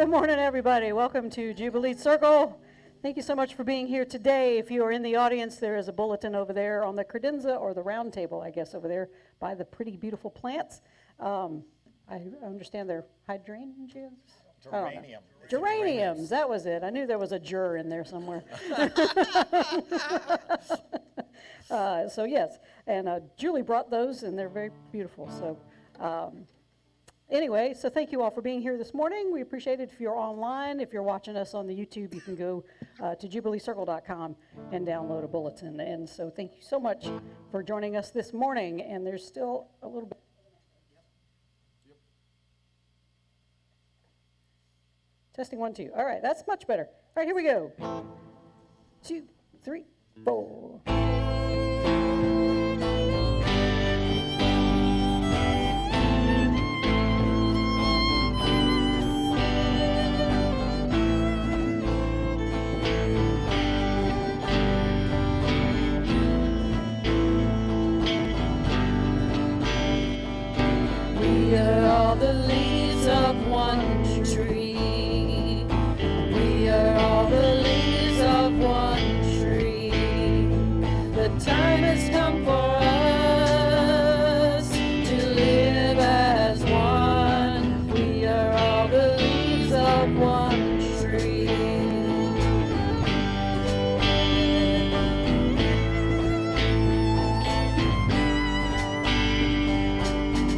Good morning, everybody. Welcome to Jubilee Circle. Thank you so much for being here today. If you are in the audience, there is a bulletin over there on the credenza, or the round table, I guess, over there by the pretty, beautiful plants. I understand they're hydrangeas? Geranium. Geraniums, that was it. I knew there was a jur in there somewhere. So yes, and Julie brought those, and they're very beautiful. So anyway, so thank you all for being here this morning. We appreciate it. If you're online, if you're watching us on the YouTube, you can go to jubileecircle.com and download a bulletin. And so thank you so much for joining us this morning. And there's still a little bit. Testing 1, 2. All right, that's much better. All right, here we go. 2, 3, 4. We are all the leaves of one tree. We are all the leaves of one tree. The time has come for us to live as one. We are all the leaves of one tree.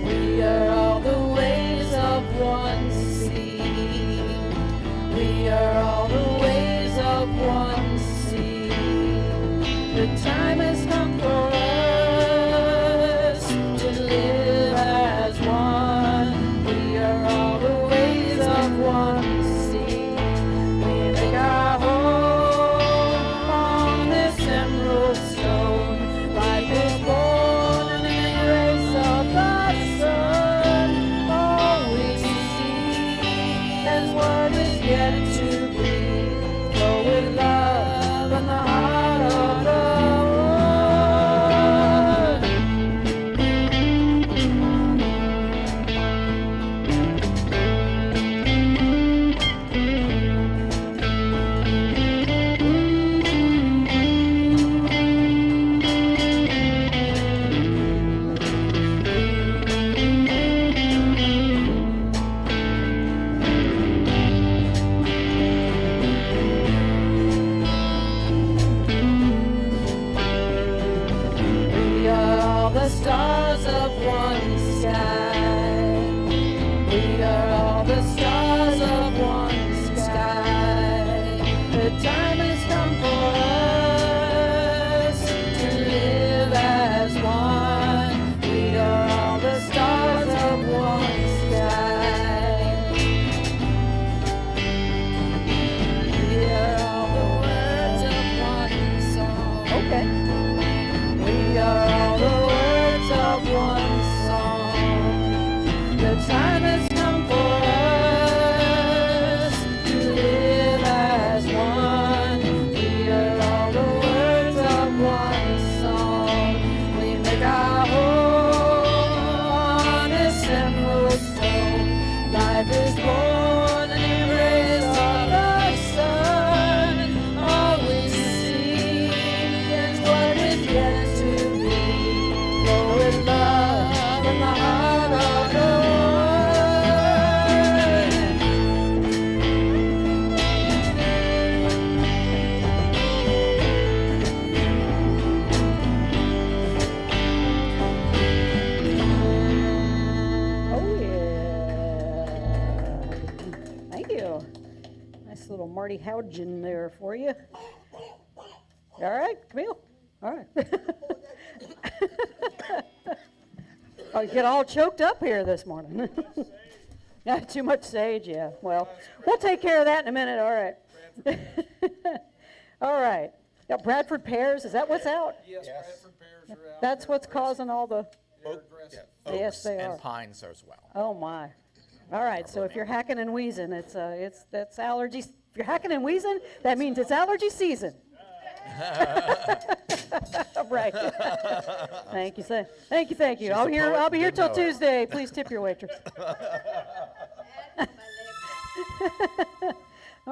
We are all the waves of one sea. We are all the ways of one sea. The time has come for us to live as one. We are all the ways of one sea. We make our home on this emerald stone. Life is born in the grace of the sun. All we see is what is yet to be. Flow with love and the heart of the We are all the stars of one sky. We are all the stars of one sky. The time has come for us to live as one. We are all the stars of one sky. We are all the words of one song. Okay. We are all the words of one song. The time has come for us to live as one. We are all the words of one song. We make our home on this emerald stone. Life is born in the rays of the sun. All we see is what is yet to be. Flow with love in the heart of the one. Oh, yeah. Thank you. Nice little Marty Haugen there for you. All right, Camille. All right. Oh, you get all choked up here this morning. Yeah, too much sage, yeah. Well, we'll take care of that in a minute. All right. All right. Yeah, Bradford pears, is that what's out? Yes, Bradford pears are out. That's what's causing all the, They're aggressive. Yes, they are. And pines as well. oh my. All right, so if you're hacking and wheezing, that's allergies. If you're hacking and wheezing, that means it's allergy season. Right. Thank you, sir. Thank you. She's a poet, I'll be here till didn't know it. Tuesday. Please tip your waitress.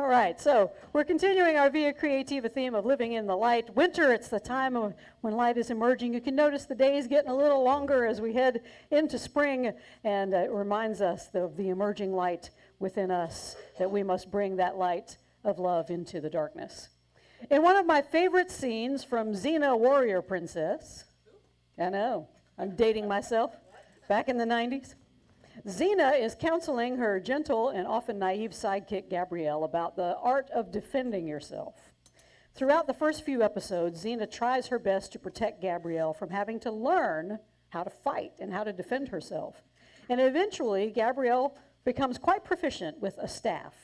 All right, so we're continuing our VIA CREATIVA theme of living in the light. Winter, it's the time when light is emerging. You can notice the days getting a little longer as we head into spring, and it reminds us of the emerging light within us, that we must bring that light of love into the darkness. In one of my favorite scenes from Xena Warrior Princess, I know, I'm dating myself, back in the 90s, Xena is counseling her gentle and often naive sidekick Gabrielle about the art of defending yourself. Throughout the first few episodes, Xena tries her best to protect Gabrielle from having to learn how to fight and how to defend herself. And eventually, Gabrielle becomes quite proficient with a staff,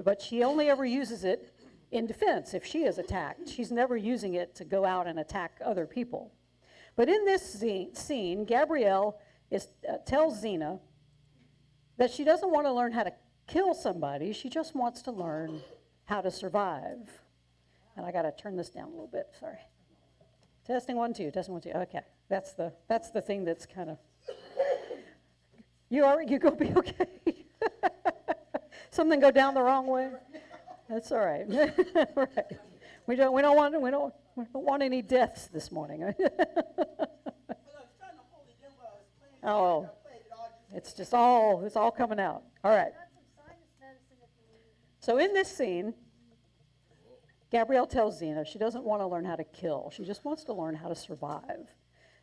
but she only ever uses it in defense if she is attacked. She's never using it to go out and attack other people. But in this scene, Gabrielle tells Xena that she doesn't want to learn how to kill somebody, she just wants to learn how to survive. And I got to turn this down a little bit, sorry. Testing 1, 2, testing 1, 2, okay. That's the thing that's kind of, you gonna be okay? Something go down the wrong way? That's all right. Right. We don't want any deaths this morning. Oh. It's all coming out. All right. So in this scene, Gabrielle tells Xena she doesn't want to learn how to kill. She just wants to learn how to survive.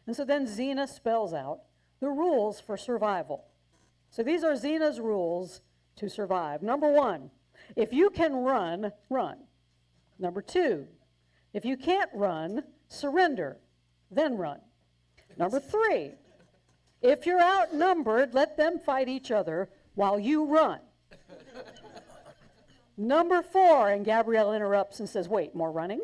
And so then Xena spells out the rules for survival. So these are Xena's rules to survive. Number 1, if you can run, run. Number 2, if you can't run, surrender, then run. Number 3, if you're outnumbered, let them fight each other while you run. Number 4, and Gabrielle interrupts and says, wait, more running?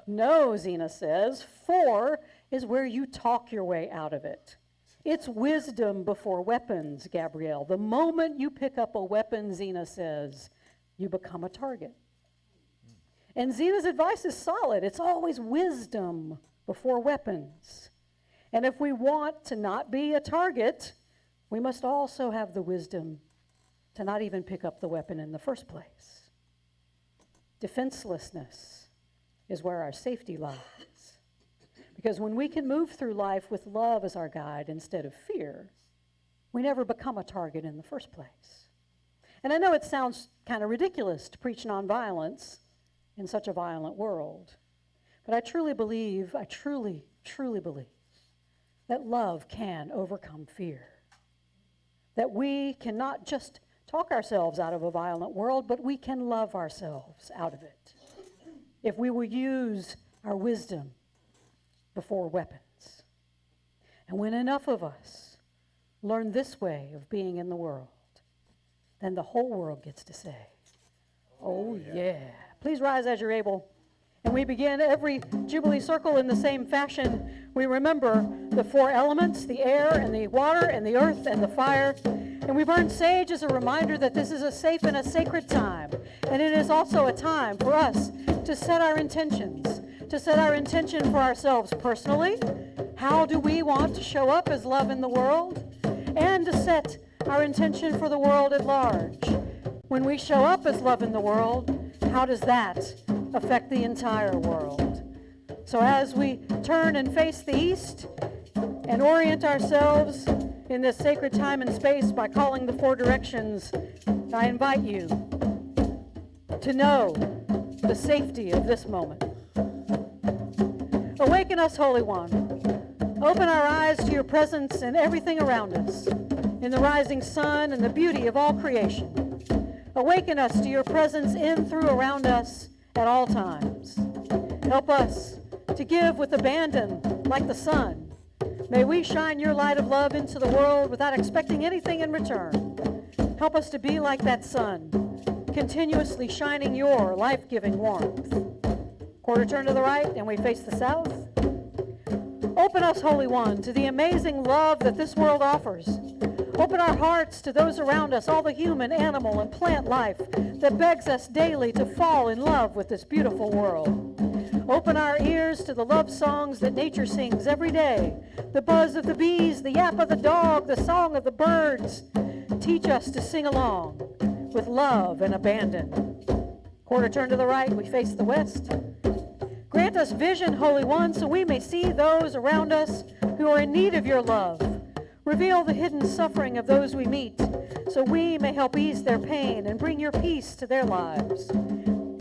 No, Xena says, 4 is where you talk your way out of it. It's wisdom before weapons, Gabrielle. The moment you pick up a weapon, Xena says, you become a target. And Xena's advice is solid. It's always wisdom before weapons. And if we want to not be a target, we must also have the wisdom to not even pick up the weapon in the first place. Defenselessness is where our safety lies. Because when we can move through life with love as our guide instead of fear, we never become a target in the first place. And I know it sounds kind of ridiculous to preach nonviolence in such a violent world, but I truly believe that love can overcome fear. That we cannot just talk ourselves out of a violent world, but we can love ourselves out of it if we will use our wisdom before weapons. And when enough of us learn this way of being in the world, then the whole world gets to say, oh yeah. Please rise as you're able. And we begin every Jubilee circle in the same fashion. We remember the 4 elements, the air and the water and the earth and the fire. And we burn sage as a reminder that this is a safe and a sacred time. And it is also a time for us to set our intentions, to set our intention for ourselves personally. How do we want to show up as love in the world? And to set our intention for the world at large. When we show up as love in the world, how does that affect the entire world? So as we turn and face the east and orient ourselves in this sacred time and space by calling the 4 directions, I invite you to know the safety of this moment. Awaken us, Holy One. Open our eyes to your presence in everything around us, in the rising sun and the beauty of all creation. Awaken us to your presence in, through, around us at all times. Help us to give with abandon like the sun. May we shine your light of love into the world without expecting anything in return. Help us to be like that sun, continuously shining your life-giving warmth. Quarter turn to the right and we face the south. Open us, Holy One, to the amazing love that this world offers. Open our hearts to those around us, all the human, animal, and plant life that begs us daily to fall in love with this beautiful world. Open our ears to the love songs that nature sings every day, the buzz of the bees, the yap of the dog, the song of the birds. Teach us to sing along. with love and abandon. Quarter turn to the right, we face the west. Grant us vision, Holy One, so we may see those around us who are in need of your love. Reveal the hidden suffering of those we meet, so we may help ease their pain and bring your peace to their lives.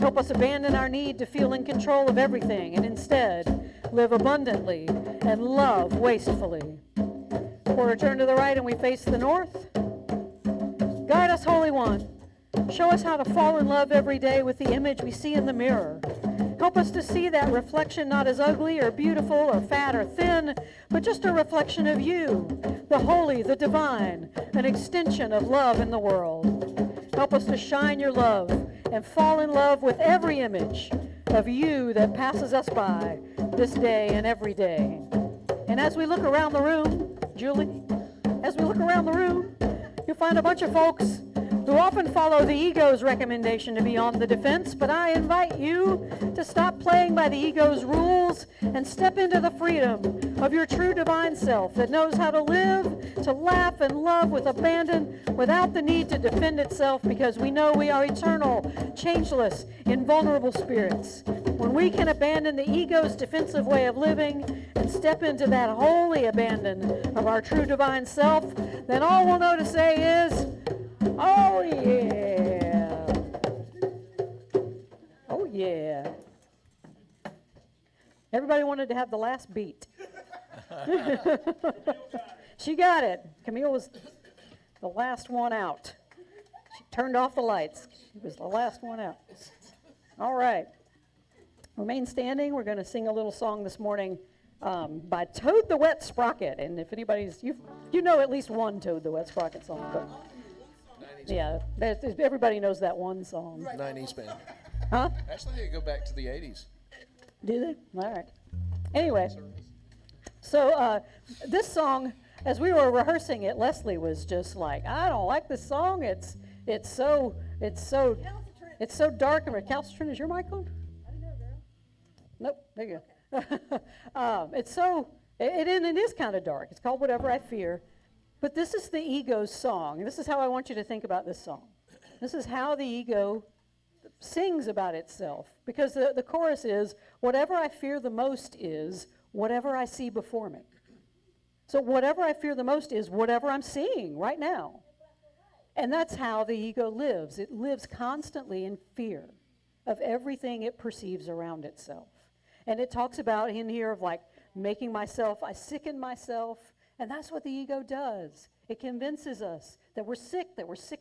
Help us abandon our need to feel in control of everything and instead live abundantly and love wastefully. Quarter turn to the right and we face the north. Guide us, Holy One. Show us how to fall in love every day with the image we see in the mirror. Help us to see that reflection not as ugly or beautiful or fat or thin, but just a reflection of you, the holy, the divine, an extension of love in the world. Help us to shine your love and fall in love with every image of you that passes us by this day and every day. And as we look around the room, Julie, as we look around the room, you'll find a bunch of folks who often follow the ego's recommendation to be on the defense, but I invite you to stop playing by the ego's rules and step into the freedom of your true divine self that knows how to live, to laugh and love with abandon without the need to defend itself, because we know we are eternal, changeless, invulnerable spirits. When we can abandon the ego's defensive way of living and step into that holy abandon of our true divine self, then all we'll know to say is, oh yeah. Oh yeah. Everybody wanted to have the last beat. She got it. Camille was the last one out. She turned off the lights. She was the last one out. All right. Remain standing. We're going to sing a little song this morning by Toad the Wet Sprocket. And if anybody's, you know at least one Toad the Wet Sprocket song. But yeah, everybody knows that one song. 90s band. Huh? Actually, they go back to the 80s. Do they? All right. Anyway, so this song, as we were rehearsing it, Leslie was just like, I don't like this song. It's so dark and recalcitrant. Is your mic on? I don't know, girl. Nope. There you go. It is kind of dark. It's called Whatever I Fear. But this is the ego's song. And this is how I want you to think about this song. This is how the ego sings about itself. Because the chorus is, whatever I fear the most is whatever I see before me. So whatever I fear the most is whatever I'm seeing right now. And that's how the ego lives. It lives constantly in fear of everything it perceives around itself. And it talks about in here of like making myself, I sicken myself. And that's what the ego does. It convinces us that we're sick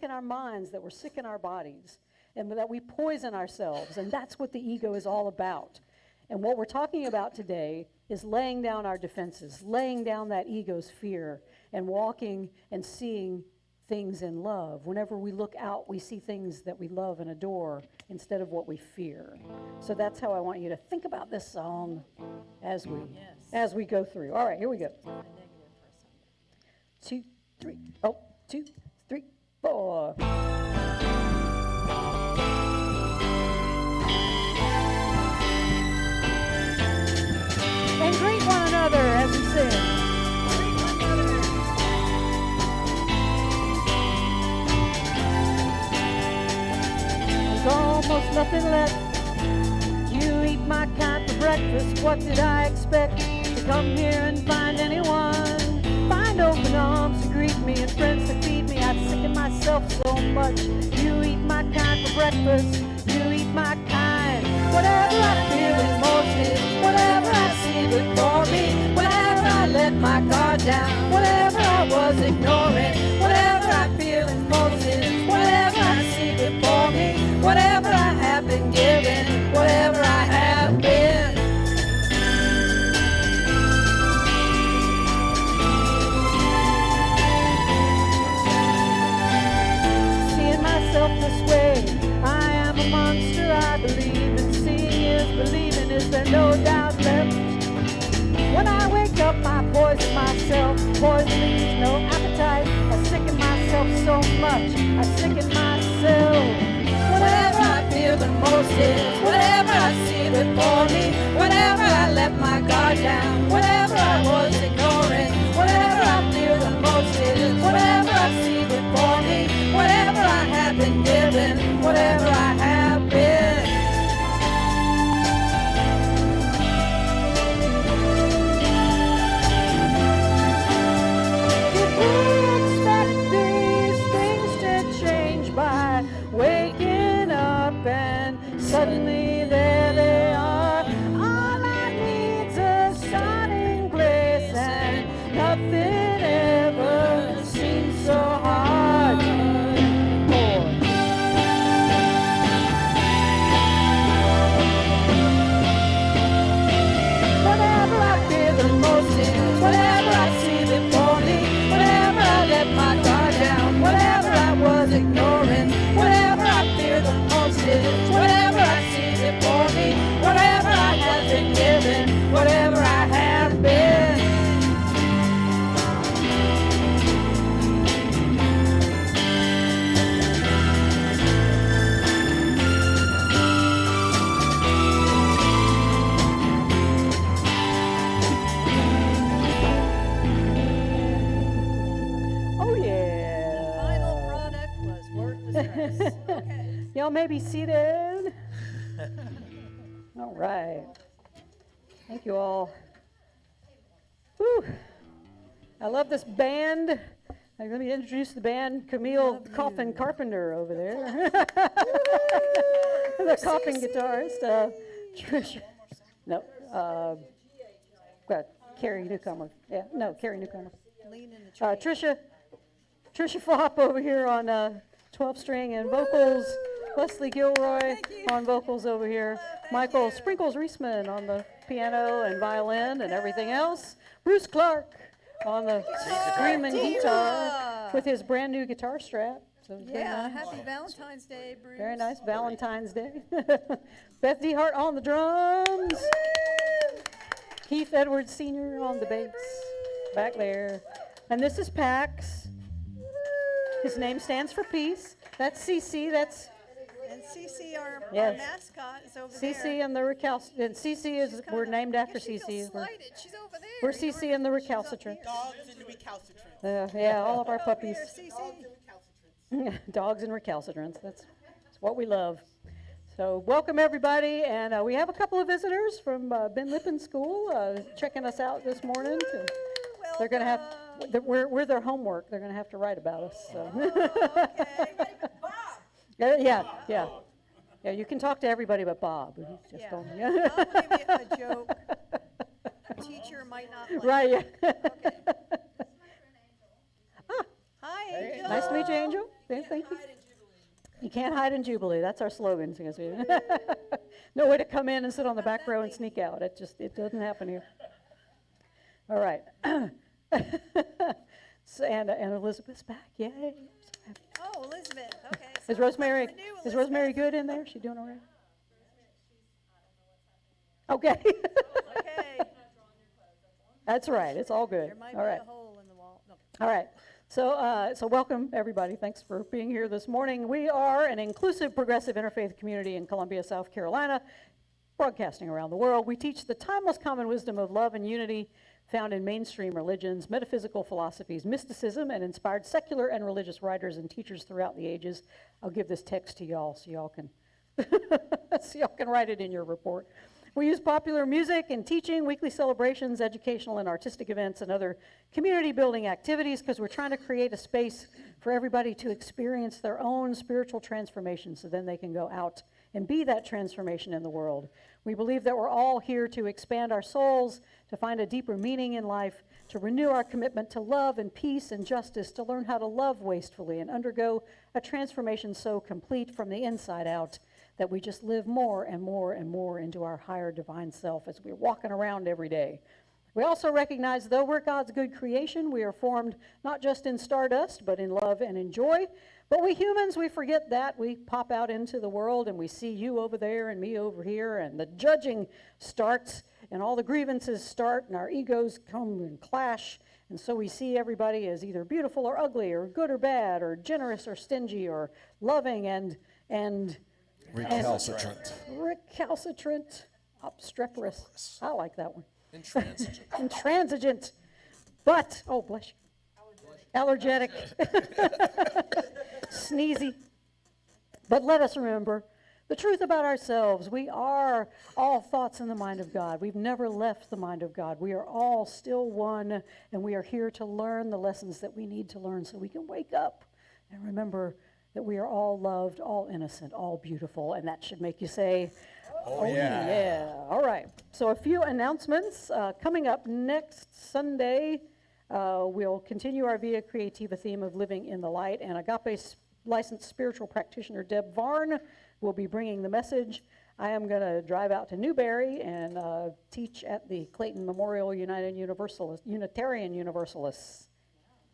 in our minds, that we're sick in our bodies, and that we poison ourselves. And that's what the ego is all about. And what we're talking about today is laying down our defenses, laying down that ego's fear, and walking and seeing things in love. Whenever we look out, we see things that we love and adore instead of what we fear. So that's how I want you to think about this song as we go through. All right, here we go. 2, 3. Oh, 2, 3, 4. And greet one another as we sing. There's almost nothing left. You eat my kind for breakfast. What did I expect? To come here and find anyone? Find open arms to greet me and friends to feed me. I've sickened myself so much. You eat my kind for breakfast. You eat my kind. Whatever I feel is most is whatever I see before me. Whenever I let my guard down, whatever I was ignoring. Whatever I feel is most is whatever I see before me. Whatever I have been given, whatever I have been. This way, I am a monster, I believe, and seeing is believing, is there no doubt left? When I wake up, I poison myself, poison leaves no appetite. I sicken myself so much, I sicken myself. Whatever I feel the most is whatever I see before me. Whenever I let my guard down, whatever I was ignoring. Whatever I feel the most is whatever I see before me. Whatever I have been given. Y'all may be seated. All right. Thank you all. Whew. I love this band. Let me introduce the band. Camille Coffin Carpenter over there. The Coffin guitarist. Trisha. No. Carrie Newcomer. Yeah, no, Carrie Newcomer. Trisha Fopp over here on 12-string and vocals. Leslie Gilroy on vocals over here. Michael Sprinkles Reisman on the piano and violin and everything else. Bruce Clark on the screaming guitar with his brand new guitar strap. So yeah, happy Valentine's Day, Bruce. Very nice Valentine's Day. Beth DeHart on the drums. Keith Edwards Sr. on the bass back there. And this is Pax. His name stands for peace. That's CC. That's and CC, our mascot, is over CC there. and the Recalcitrants. And CC is we're named after CC. She's over there. We're CC and the Recalcitrants. Dogs and the recalcitrants. Yeah, all of our puppies. CC. Dogs and recalcitrants. That's what we love. So welcome everybody, and we have a couple of visitors from Ben Lippen School checking us out this morning. They're going to have we're their homework. They're going to have to write about us. So. Yeah. You can talk to everybody but Bob. He's just I'll going. give you a joke. Teacher might not like Right. it. Yeah. Okay. Hi, Angel. Nice to meet you, Angel. Yeah, thank you. You can't hide in Jubilee. That's our slogan. No way to come in and sit on the back row and sneak out. It doesn't happen here. All right. So, and Elizabeth's back. Yay. Oh, Elizabeth. Okay. Is so Rosemary something new, is Rosemary Elizabeth. good in there? She doing all right? Okay. Okay. That's right. It's all good. There might All be right. a hole in the wall. No. All right. So welcome, everybody. Thanks for being here this morning. We are an inclusive, progressive interfaith community in Columbia, South Carolina, broadcasting around the world. We teach the timeless common wisdom of love and unity found in mainstream religions, metaphysical philosophies, mysticism, and inspired secular and religious writers and teachers throughout the ages. I'll give this text to y'all so y'all can write it in your report. We use popular music in teaching, weekly celebrations, educational and artistic events, and other community building activities because we're trying to create a space for everybody to experience their own spiritual transformation so then they can go out and be that transformation in the world. We believe that we're all here to expand our souls, to find a deeper meaning in life, to renew our commitment to love and peace and justice, to learn how to love wastefully and undergo a transformation so complete from the inside out that we just live more and more and more into our higher divine self as we're walking around every day. We also recognize, though we're God's good creation, we are formed not just in stardust, but in love and in joy. But we humans, we forget that. We pop out into the world and we see you over there and me over here, and the judging starts and all the grievances start and our egos come and clash. And so we see everybody as either beautiful or ugly or good or bad or generous or stingy or loving and recalcitrant, obstreperous. I like that one. Intransigent. Intransigent. But, oh, bless you. Allergic. Sneezy. But let us remember the truth about ourselves. We are all thoughts in the mind of God. We've never left the mind of God. We are all still one, and we are here to learn the lessons that we need to learn so we can wake up and remember that we are all loved, all innocent, all beautiful, and that should make you say, oh yeah. All right. So a few announcements. Coming up next Sunday, we'll continue our VIA CREATIVA theme of living in the light, and Agape licensed spiritual practitioner Deb Varn will be bringing the message. I am going to drive out to Newberry and teach at the Clayton Memorial Unitarian Universalists.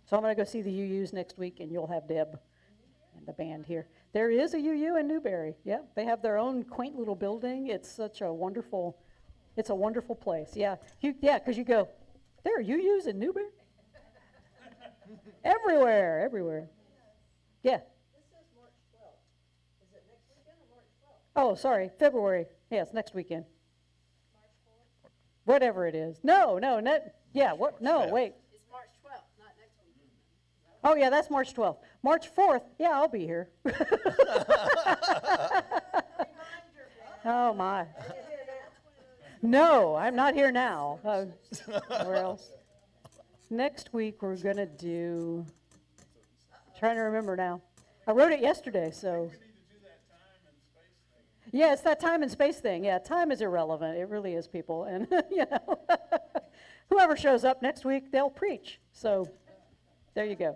So I'm going to go see the UUs next week, and you'll have Deb and the band here. There is a UU in Newberry. Yeah, they have their own quaint little building. It's such a wonderful place. Yeah, because you go, there are UUs in Newberry? Everywhere. Yeah. This says March 12th. Is it next weekend or March 12th? Oh, sorry, February. Yeah, it's next weekend. March 4th? Whatever it is. No, wait. It's March 12th, not next weekend. Oh, yeah, that's March 12th. March 4th, yeah, I'll be here. Oh, my. No, I'm not here now. Where else? Next week, we're going to do, trying to remember now. I wrote it yesterday, so. Yeah, it's that time and space thing. Yeah, time is irrelevant. It really is, people. And, you know, whoever shows up next week, they'll preach. So there you go.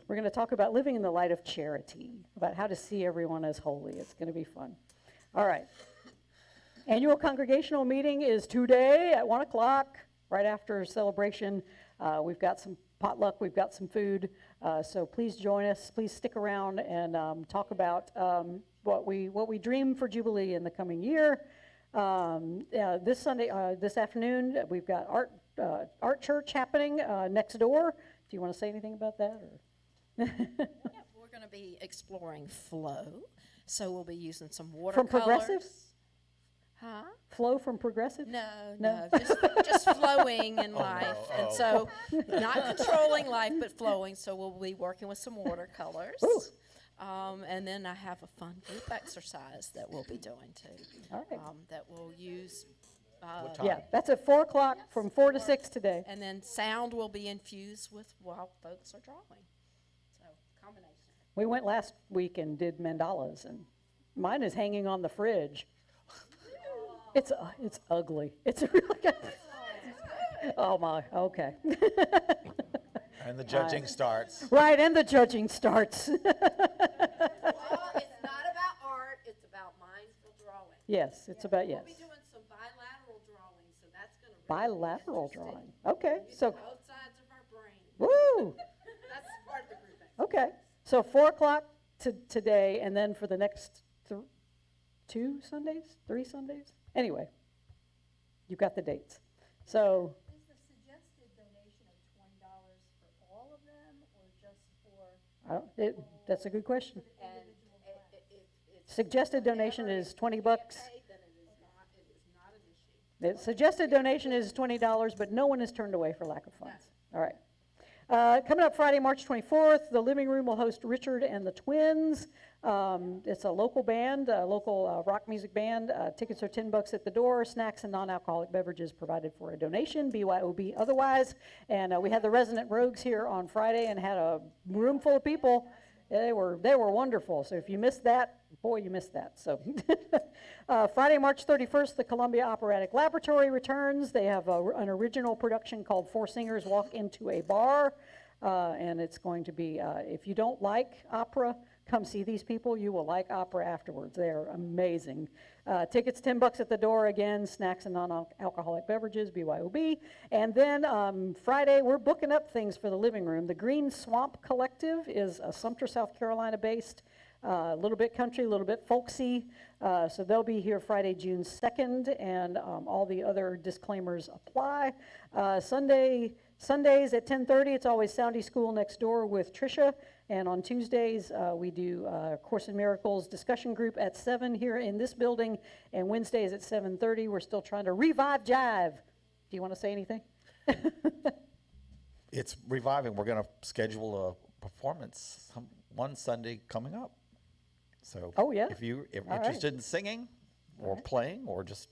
We're going to talk about living in the light of charity, about how to see everyone as holy. It's going to be fun. All right. Annual congregational meeting is today at 1 o'clock, right after celebration. We've got some potluck, we've got some food, so please join us. Please stick around and talk about what we dream for Jubilee in the coming year. This Sunday, this afternoon, we've got art church happening next door. Do you want to say anything about that? Or? Yeah, we're going to be exploring flow, so we'll be using some watercolors. From Progressive? Huh? Flow from Progressive? No, just flowing in life. And so not controlling life, but flowing. So we'll be working with some watercolors. Ooh. And then I have a fun group exercise that we'll be doing too. All right. That we'll use. What time? Yeah, that's at 4 o'clock from 4 to 6 today. And then sound will be infused with while folks are drawing. So combination. We went last week and did mandalas, and mine is hanging on the fridge. It's ugly. It's really good. Oh my, okay. And the judging starts. Right, and the judging starts. Well, it's not about art, it's about mindful drawing. Yes, it's about, yes. We'll be doing some bilateral drawing, so that's going to Bilateral drawing. Okay, so, both sides of our brain. woo, That's part of the group exercise. okay. So 4 o'clock today, and then for the next 2 Sundays, 3 Sundays? Anyway, you've got the dates. So, Is the suggested donation of $20 for all of them, or just for? that's a good question. And it's Suggested donation is 20 bucks. then it is not an issue. The suggested donation is $20, but no one is turned away for lack of funds. All right. Coming up Friday, March 24th, the living room will host Richard and the Twins. It's a local band, a local rock music band. Tickets are $10 at the door. Snacks and non-alcoholic beverages provided for a donation, BYOB otherwise. And we had the Resident Rogues here on Friday and had a room full of people. They were wonderful. So if you missed that, boy, you missed that. So Friday, March 31st, the Columbia Operatic Laboratory returns. They have an original production called Four Singers Walk into a Bar. And it's going to be, if you don't like opera, come see these people. You will like opera afterwards. They are amazing. Tickets $10 at the door again. Snacks and non-alcoholic beverages, BYOB. And then Friday, we're booking up things for the living room. The Green Swamp Collective is Sumter, South Carolina based. A little bit country, a little bit folksy. So they'll be here Friday, June 2nd, and all the other disclaimers apply. Sundays at 10:30, it's always Soundy School next door with Tricia. And on Tuesdays, we do Course in Miracles discussion group at 7 here in this building. And Wednesdays at 7:30, we're still trying to revive Jive. Do you want to say anything? It's reviving. We're going to schedule a performance one Sunday coming up. So Oh, yeah? if you're All interested in singing or playing or just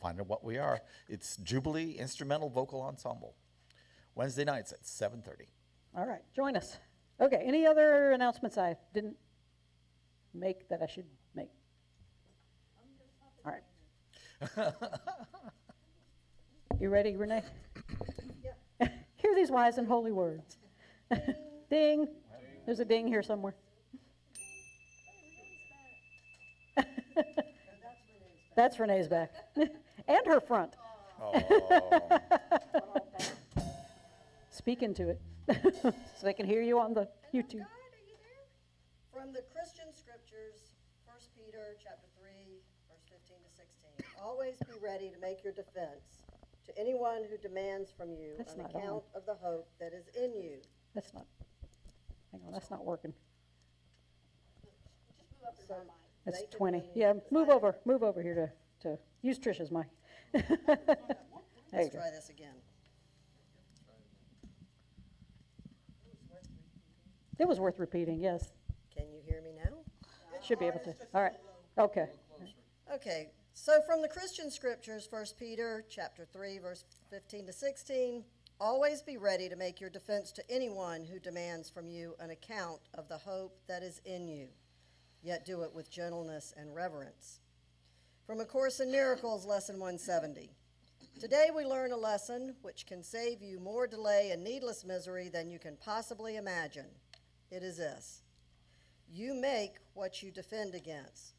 finding what we are, it's Jubilee Instrumental Vocal Ensemble. Wednesday nights at 7:30. All right, join us. Okay, any other announcements I didn't make that I should make? All right. You ready, Renee? Hear these wise and holy words. Ding. There's a ding here somewhere. That's Renee's back. And her front. Oh. Speak into it so they can hear you on the YouTube. From the Christian scriptures, 1 Peter chapter 3, verse 15 to 16. Always be ready to make your defense to anyone who demands from you That's an not account of the hope that is in you. That's not, hang on, that's not working. So That's they can 20. mean- Yeah, move over here to use Trisha's mic. There you Let's go. try this again. It was worth repeating, yes. Can you hear me now? Should be able to. All right. Okay. Okay, so from the Christian scriptures, 1 Peter chapter 3, verse 15 to 16, always be ready to make your defense to anyone who demands from you an account of the hope that is in you, yet do it with gentleness and reverence. From A Course in Miracles, lesson 170. Today we learn a lesson which can save you more delay and needless misery than you can possibly imagine. It is this: you make what you defend against,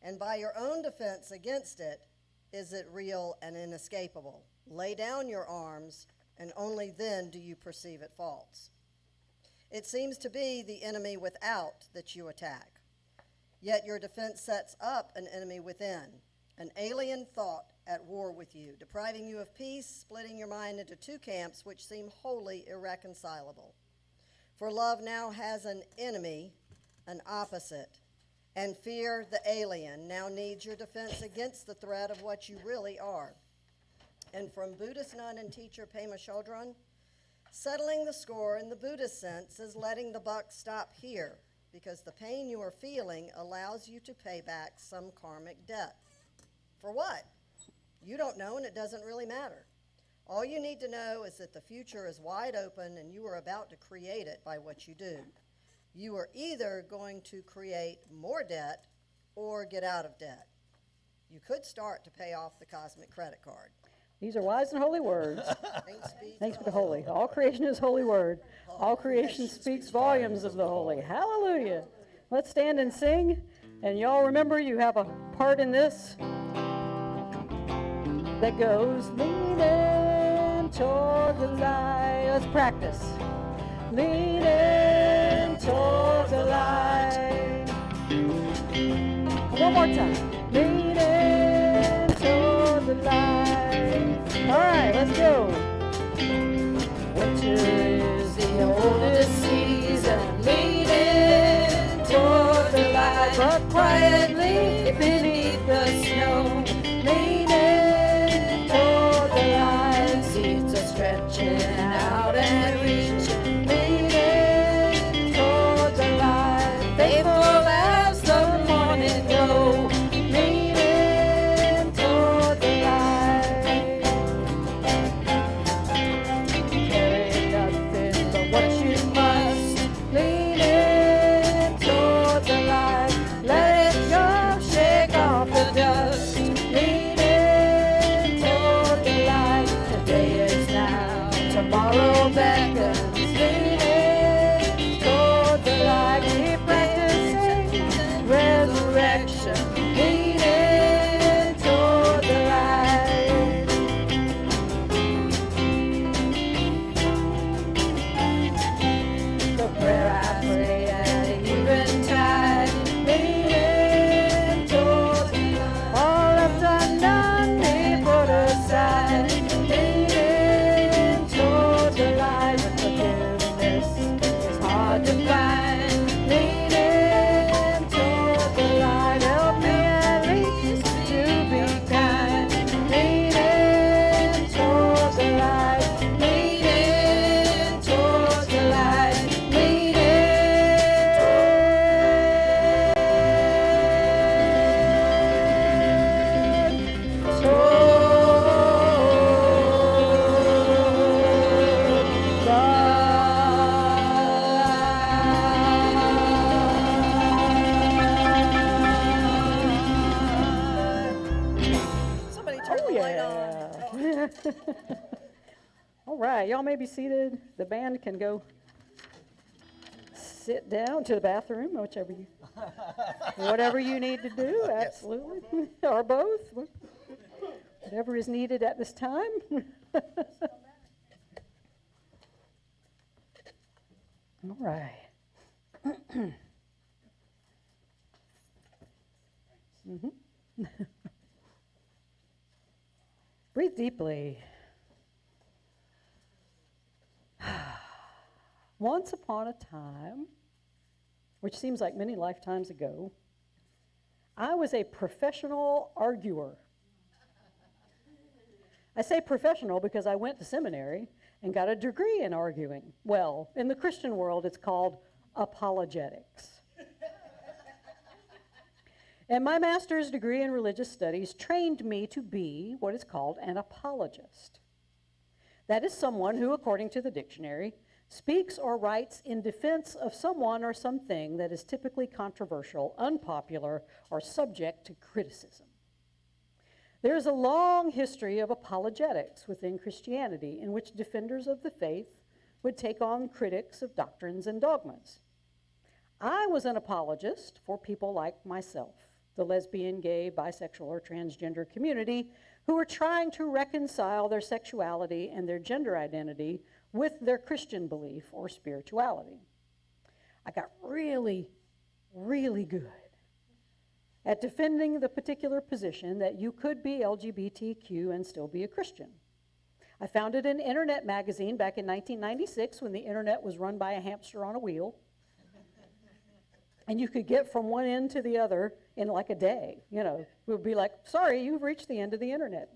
and by your own defense against it, is it real and inescapable. Lay down your arms, and only then do you perceive it false. It seems to be the enemy without that you attack, yet your defense sets up an enemy within, an alien thought at war with you, depriving you of peace, splitting your mind into two camps which seem wholly irreconcilable. For love now has an enemy, an opposite, and fear, the alien, now needs your defense against the threat of what you really are. And from Buddhist nun and teacher Pema Chodron, settling the score in the Buddhist sense is letting the buck stop here, because the pain you are feeling allows you to pay back some karmic debt. For what? You don't know, and it doesn't really matter. All you need to know is that the future is wide open, and you are about to create it by what you do. You are either going to create more debt or get out of debt. You could start to pay off the cosmic credit card. These are wise and holy words. Thanks be Thanks to for the holy. All creation is holy word. All creation speaks volumes of the holy. Hallelujah. Let's stand and sing. And y'all remember you have a part in this that goes, leaning toward the light. Let's practice. Leaning toward the light. One more time. Leaning toward the light. All right, let's go. Winter is the oldest season, leaning toward the light, but quietly beneath the snow, leaning toward the light. Seeds are stretching out and reaching, leaning toward the light. Faithful as the morning glow, leaning toward the light. Carry nothing but what you must, leaning toward the light. Let it go, shake off the dust, leaning toward the light. Today is now, tomorrow beckons, leaning toward the light. Keep practicing resurrection, leaning toward the light. The prayer I pray at eventide, leaning toward the light. All left undone, be put aside, leaning toward the light. Forgiveness is hard to find, leaning toward the light. Help me at least to be kind, leaning toward the light, leaning toward the light, leaning Somebody turn the light on. All right, y'all may be seated. The band can go sit down to the bathroom, whatever you need to do, absolutely. Or both, whatever is needed at this time. All right. Breathe deeply. Once upon a time, which seems like many lifetimes ago, I was a professional arguer. I say professional because I went to seminary and got a degree in arguing. Well, in the Christian world, it's called apologetics. And my master's degree in religious studies trained me to be what is called an apologist. That is someone who, according to the dictionary, speaks or writes in defense of someone or something that is typically controversial, unpopular, or subject to criticism. There is a long history of apologetics within Christianity in which defenders of the faith would take on critics of doctrines and dogmas. I was an apologist for people like myself, the lesbian, gay, bisexual, or transgender community who were trying to reconcile their sexuality and their gender identity with their Christian belief or spirituality. I got really, really good at defending the particular position that you could be LGBTQ and still be a Christian. I founded an internet magazine back in 1996 when the internet was run by a hamster on a wheel. And you could get from one end to the other in like a day. You know, we would be like, sorry, you've reached the end of the internet.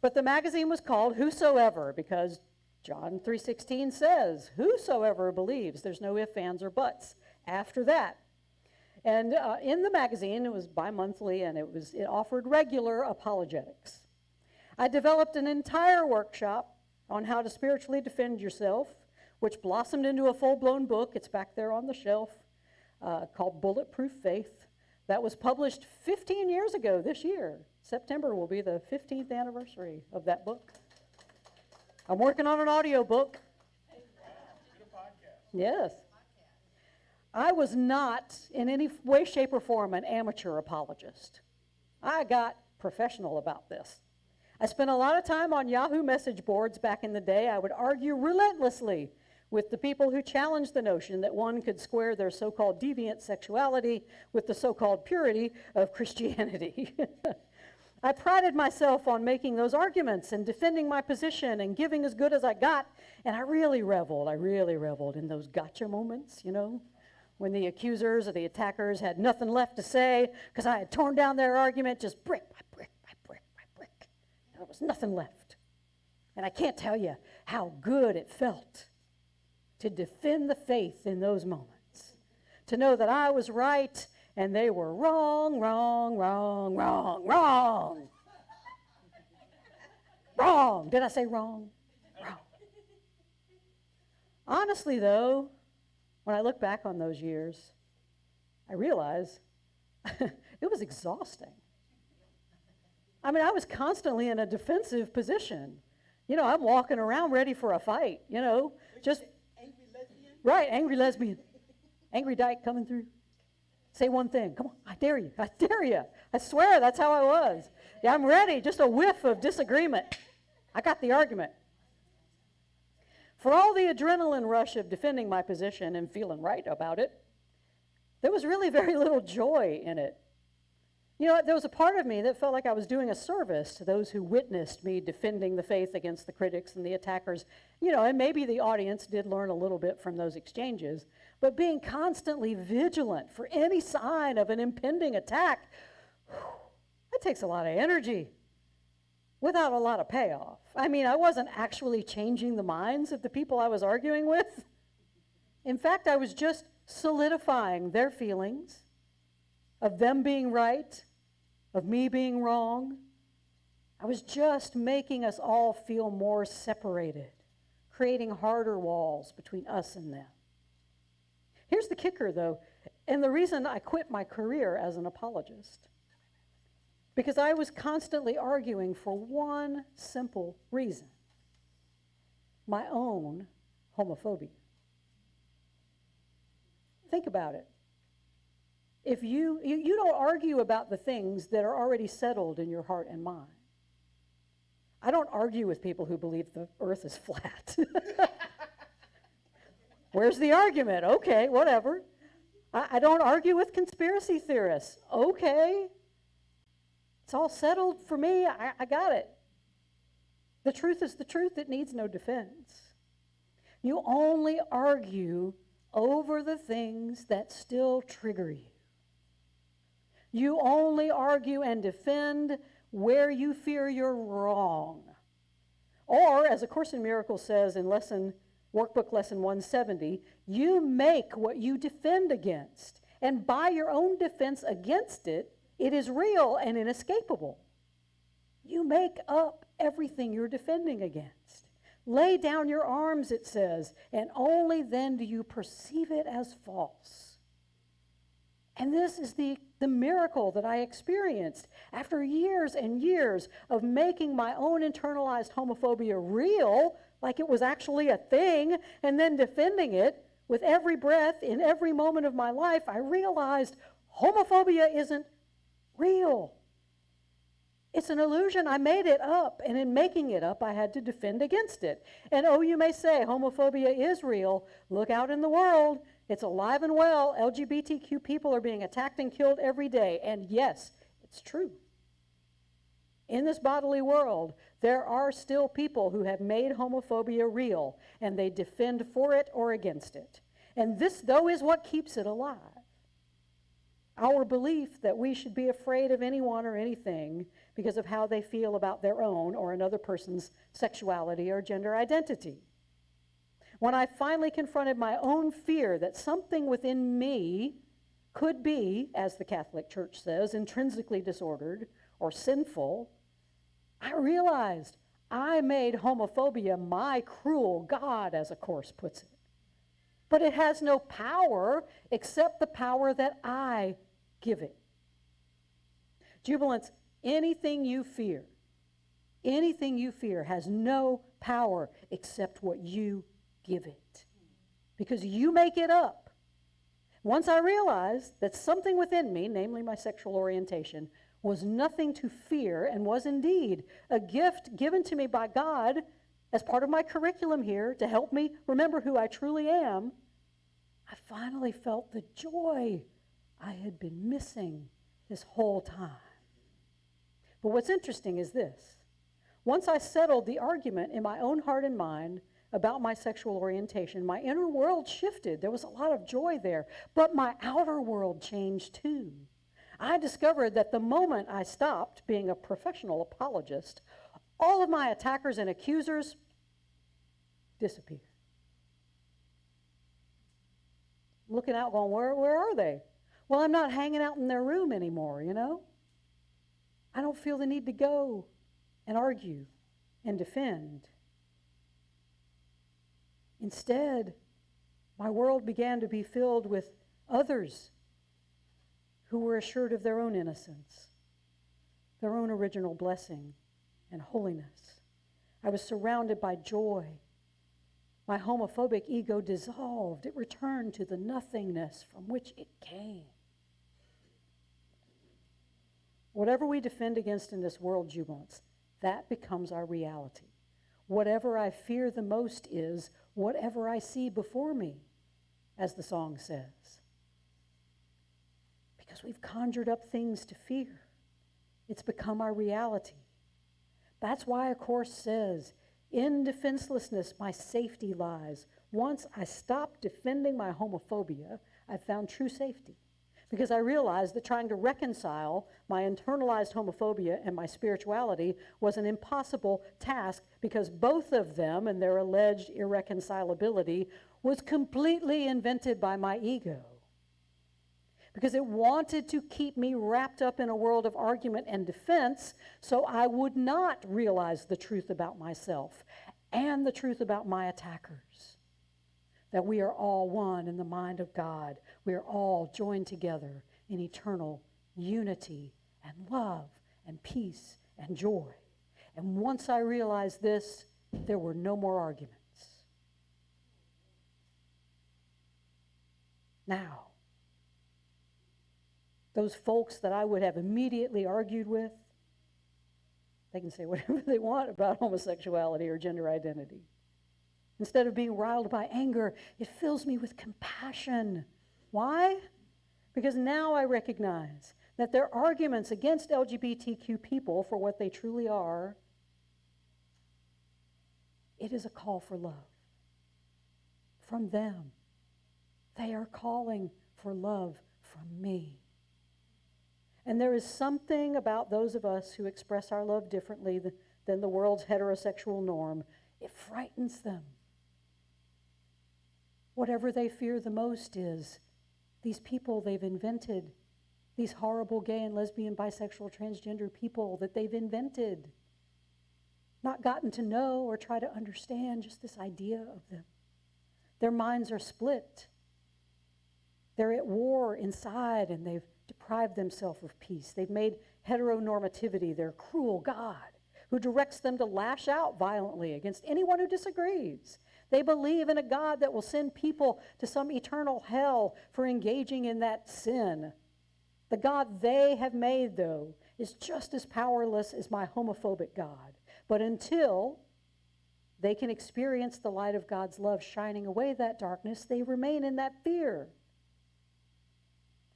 But the magazine was called Whosoever because John 3:16 says, whosoever believes, there's no ifs, ands, or buts after that. And in the magazine, it was bi-monthly, and it offered regular apologetics. I developed an entire workshop on how to spiritually defend yourself, which blossomed into a full-blown book. It's back there on the shelf, called Bulletproof Faith. That was published 15 years ago this year. September will be the 15th anniversary of that book. I'm working on an audio book. Yes. I was not in any way, shape, or form an amateur apologist. I got professional about this. I spent a lot of time on Yahoo message boards back in the day. I would argue relentlessly with the people who challenged the notion that one could square their so-called deviant sexuality with the so-called purity of Christianity. I prided myself on making those arguments and defending my position and giving as good as I got, and I really reveled in those gotcha moments, you know, when the accusers or the attackers had nothing left to say because I had torn down their argument just brick by brick by brick by brick. There was nothing left. And I can't tell you how good it felt to defend the faith in those moments, to know that I was right and they were wrong. Wrong. Did I say wrong? Wrong. Honestly, though, when I look back on those years, I realize it was exhausting. I mean, I was constantly in a defensive position. You know, I'm walking around ready for a fight, you know, just... Angry lesbian? Right, angry lesbian. Angry dyke coming through. Say one thing. Come on, I dare you. I swear that's how I was. Yeah, I'm ready. Just a whiff of disagreement. I got the argument. For all the adrenaline rush of defending my position and feeling right about it, there was really very little joy in it. You know, there was a part of me that felt like I was doing a service to those who witnessed me defending the faith against the critics and the attackers. You know, and maybe the audience did learn a little bit from those exchanges, but being constantly vigilant for any sign of an impending attack, that takes a lot of energy without a lot of payoff. I mean, I wasn't actually changing the minds of the people I was arguing with. In fact, I was just solidifying their feelings of them being right, of me being wrong. I was just making us all feel more separated, creating harder walls between us and them. Here's the kicker, though, and the reason I quit my career as an apologist. Because I was constantly arguing for one simple reason: my own homophobia. Think about it. If you don't argue about the things that are already settled in your heart and mind. I don't argue with people who believe the earth is flat. Where's the argument? Okay, whatever. I don't argue with conspiracy theorists. Okay. It's all settled for me. I got it. The truth is the truth. It needs no defense. You only argue over the things that still trigger you. You only argue and defend where you fear you're wrong. Or, as A Course in Miracles says in lesson Workbook Lesson 170, you make what you defend against, and by your own defense against it, it is real and inescapable. You make up everything you're defending against. Lay down your arms, it says, and only then do you perceive it as false. And this is the miracle that I experienced after years and years of making my own internalized homophobia real, like it was actually a thing, and then defending it with every breath in every moment of my life. I realized homophobia isn't real. It's an illusion. I made it up, and in making it up, I had to defend against it. And oh, you may say, homophobia is real. Look out in the world. It's alive and well. LGBTQ people are being attacked and killed every day. And yes, it's true. In this bodily world, there are still people who have made homophobia real, and they defend for it or against it. And this, though, is what keeps it alive. Our belief that we should be afraid of anyone or anything because of how they feel about their own or another person's sexuality or gender identity. When I finally confronted my own fear that something within me could be, as the Catholic Church says, intrinsically disordered or sinful, I realized I made homophobia my cruel God, as a course puts it. But it has no power except the power that I give it. Jubilants, anything you fear has no power except what you give it. Because you make it up. Once I realized that something within me, namely my sexual orientation, was nothing to fear and was indeed a gift given to me by God as part of my curriculum here to help me remember who I truly am, I finally felt the joy I had been missing this whole time. But what's interesting is this. Once I settled the argument in my own heart and mind about my sexual orientation, my inner world shifted. There was a lot of joy there, but my outer world changed too. I discovered that the moment I stopped being a professional apologist, all of my attackers and accusers disappeared. Looking out going, where are they? Well, I'm not hanging out in their room anymore, you know? I don't feel the need to go and argue and defend. Instead, my world began to be filled with others who were assured of their own innocence, their own original blessing and holiness. I was surrounded by joy. My homophobic ego dissolved. It returned to the nothingness from which it came. Whatever we defend against in this world, jubilants, that becomes our reality. Whatever I fear the most is whatever I see before me, as the song says. Because we've conjured up things to fear. It's become our reality. That's why a course says, in defenselessness, my safety lies. Once I stopped defending my homophobia, I found true safety. Because I realized that trying to reconcile my internalized homophobia and my spirituality was an impossible task because both of them and their alleged irreconcilability was completely invented by my ego. Because it wanted to keep me wrapped up in a world of argument and defense so I would not realize the truth about myself and the truth about my attackers. That we are all one in the mind of God. We are all joined together in eternal unity and love and peace and joy. And once I realized this, there were no more arguments. Now, those folks that I would have immediately argued with, they can say whatever they want about homosexuality or gender identity. Instead of being riled by anger, it fills me with compassion. Why? Because now I recognize that their arguments against LGBTQ people for what they truly are, it is a call for love from them. They are calling for love from me. And there is something about those of us who express our love differently than the world's heterosexual norm. It frightens them. Whatever they fear the most is these people they've invented, these horrible gay and lesbian, bisexual, transgender people that they've invented, not gotten to know or try to understand, just this idea of them. Their minds are split. They're at war inside, and they've deprived themselves of peace. They've made heteronormativity their cruel God, who directs them to lash out violently against anyone who disagrees. They believe in a God that will send people to some eternal hell for engaging in that sin. The God they have made, though, is just as powerless as my homophobic God. But until they can experience the light of God's love shining away that darkness, they remain in that fear.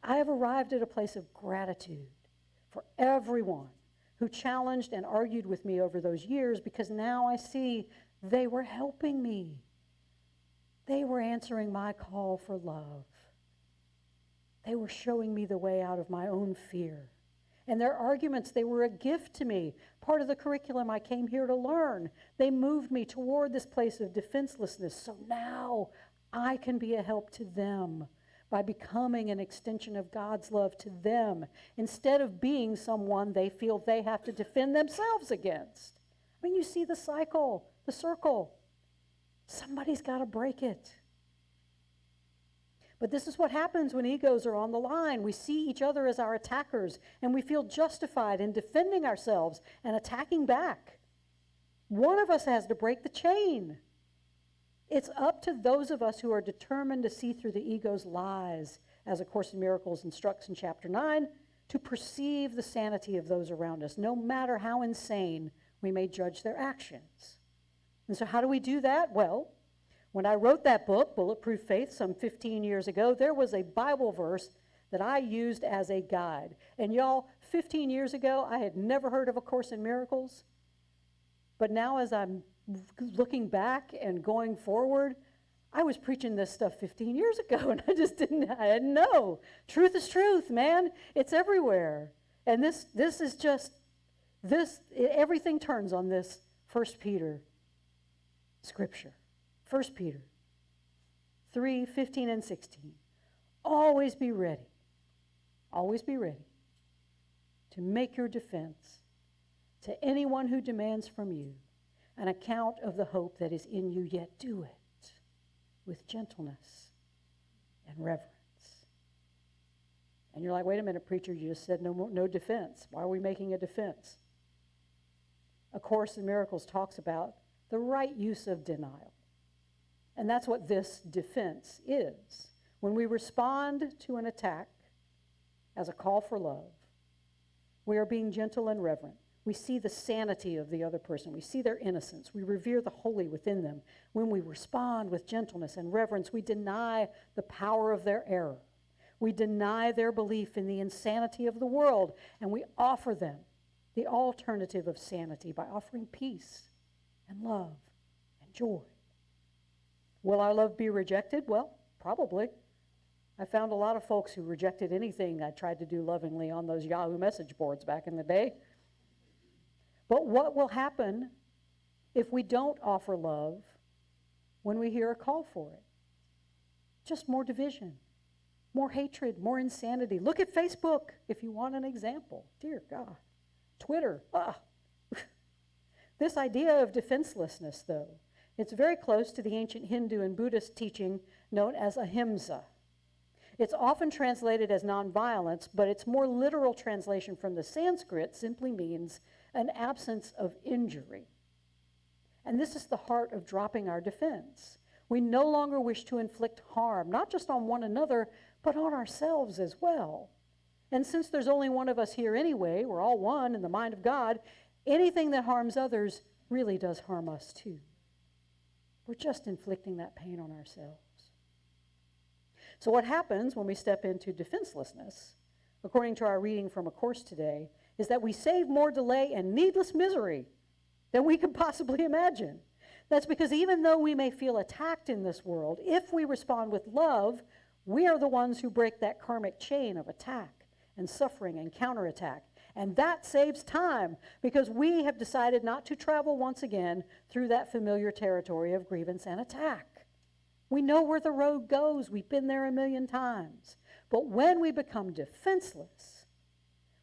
I have arrived at a place of gratitude for everyone who challenged and argued with me over those years, because now I see they were helping me. They were answering my call for love. They were showing me the way out of my own fear. And their arguments, they were a gift to me, part of the curriculum I came here to learn. They moved me toward this place of defenselessness, so now I can be a help to them by becoming an extension of God's love to them, instead of being someone they feel they have to defend themselves against. I mean, you see the cycle, the circle. Somebody's got to break it. But this is what happens when egos are on the line. We see each other as our attackers, and we feel justified in defending ourselves and attacking back. One of us has to break the chain. It's up to those of us who are determined to see through the ego's lies, as A Course in Miracles instructs in Chapter 9, to perceive the sanity of those around us, no matter how insane we may judge their actions. And so how do we do that? Well, when I wrote that book, Bulletproof Faith, some 15 years ago, there was a Bible verse that I used as a guide. And y'all, 15 years ago, I had never heard of A Course in Miracles. But now as I'm looking back and going forward, I was preaching this stuff 15 years ago, and I didn't know. Truth is truth, man. It's everywhere. And this is just, everything turns on this 1 Peter scripture. 1 Peter 3, 15 and 16. Always be ready to make your defense to anyone who demands from you an account of the hope that is in you, yet do it with gentleness and reverence. And you're like, wait a minute, preacher, you just said no defense. Why are we making a defense? A Course in Miracles talks about the right use of denial. And that's what this defense is. When we respond to an attack as a call for love, we are being gentle and reverent. We see the sanity of the other person. We see their innocence. We revere the holy within them. When we respond with gentleness and reverence, we deny the power of their error. We deny their belief in the insanity of the world, and we offer them the alternative of sanity by offering peace and love and joy. Will our love be rejected? Well, probably. I found a lot of folks who rejected anything I tried to do lovingly on those Yahoo message boards back in the day. But what will happen if we don't offer love when we hear a call for it? Just more division, more hatred, more insanity. Look at Facebook if you want an example. Dear God. Twitter. This idea of defenselessness, though, it's very close to the ancient Hindu and Buddhist teaching known as ahimsa. It's often translated as nonviolence, but its more literal translation from the Sanskrit simply means an absence of injury. And this is the heart of dropping our defense. We no longer wish to inflict harm, not just on one another, but on ourselves as well. And since there's only one of us here anyway, we're all one in the mind of God, anything that harms others really does harm us too. We're just inflicting that pain on ourselves. So what happens when we step into defenselessness, according to our reading from A Course today, is that we save more delay and needless misery than we could possibly imagine. That's because even though we may feel attacked in this world, if we respond with love, we are the ones who break that karmic chain of attack and suffering and counterattack. And that saves time because we have decided not to travel once again through that familiar territory of grievance and attack. We know where the road goes. We've been there a million times. But when we become defenseless,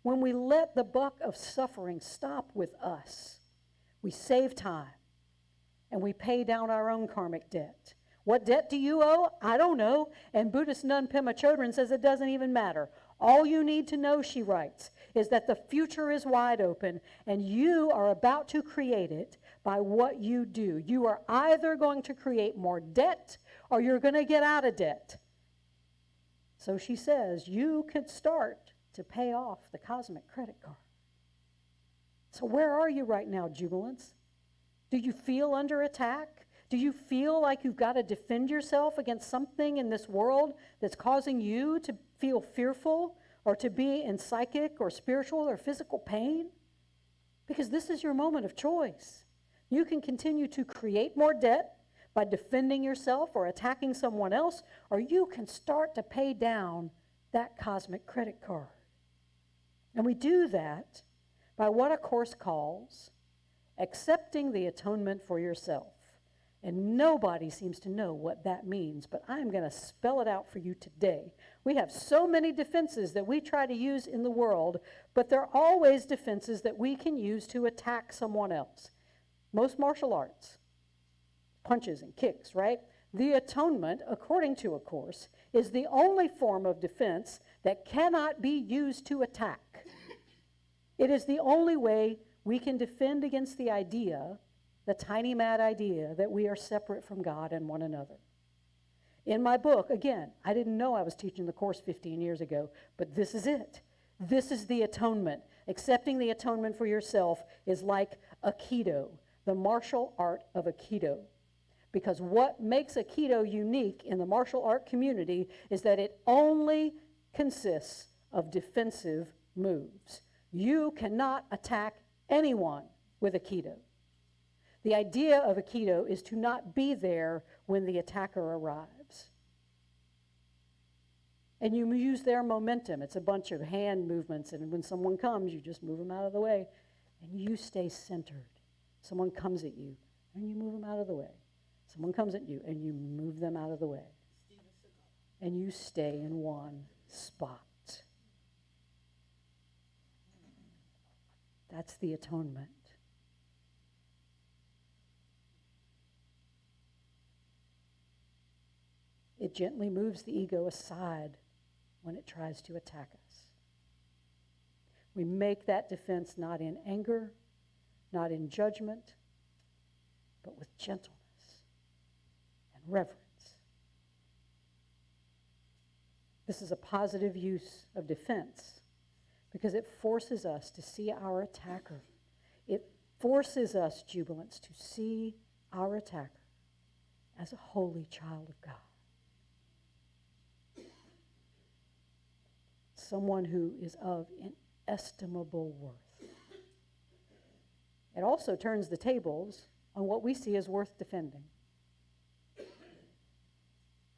when we let the buck of suffering stop with us, we save time and we pay down our own karmic debt. What debt do you owe? I don't know. And Buddhist nun Pema Chodron says it doesn't even matter. All you need to know, she writes, is that the future is wide open and you are about to create it by what you do. You are either going to create more debt or you're going to get out of debt. So she says you could start to pay off the cosmic credit card. So where are you right now, Jubilants? Do you feel under attack? Do you feel like you've got to defend yourself against something in this world that's causing you to feel fearful or to be in psychic or spiritual or physical pain? Because this is your moment of choice. You can continue to create more debt by defending yourself or attacking someone else, or you can start to pay down that cosmic credit card. And we do that by what a course calls accepting the atonement for yourself. And nobody seems to know what that means, but I'm going to spell it out for you today. We have so many defenses that we try to use in the world, but they're always defenses that we can use to attack someone else. Most martial arts, punches and kicks, right? The atonement, according to a course, is the only form of defense that cannot be used to attack. It is the only way we can defend against the idea, the tiny mad idea, that we are separate from God and one another. In my book, again, I didn't know I was teaching the course 15 years ago, but this is it. This is the atonement. Accepting the atonement for yourself is like Aikido, the martial art of Aikido. Because what makes Aikido unique in the martial art community is that it only consists of defensive moves. You cannot attack anyone with Aikido. The idea of Aikido is to not be there when the attacker arrives. And you use their momentum. It's a bunch of hand movements, and when someone comes, you just move them out of the way, and you stay centered. Someone comes at you, and you move them out of the way. Someone comes at you, and you move them out of the way. And you stay in one spot. That's the atonement. It gently moves the ego aside when it tries to attack us. We make that defense not in anger, not in judgment, but with gentleness and reverence. This is a positive use of defense because it forces us to see our attacker. It forces us, jubilants, to see our attacker as a holy child of God. Someone who is of inestimable worth. It also turns the tables on what we see as worth defending.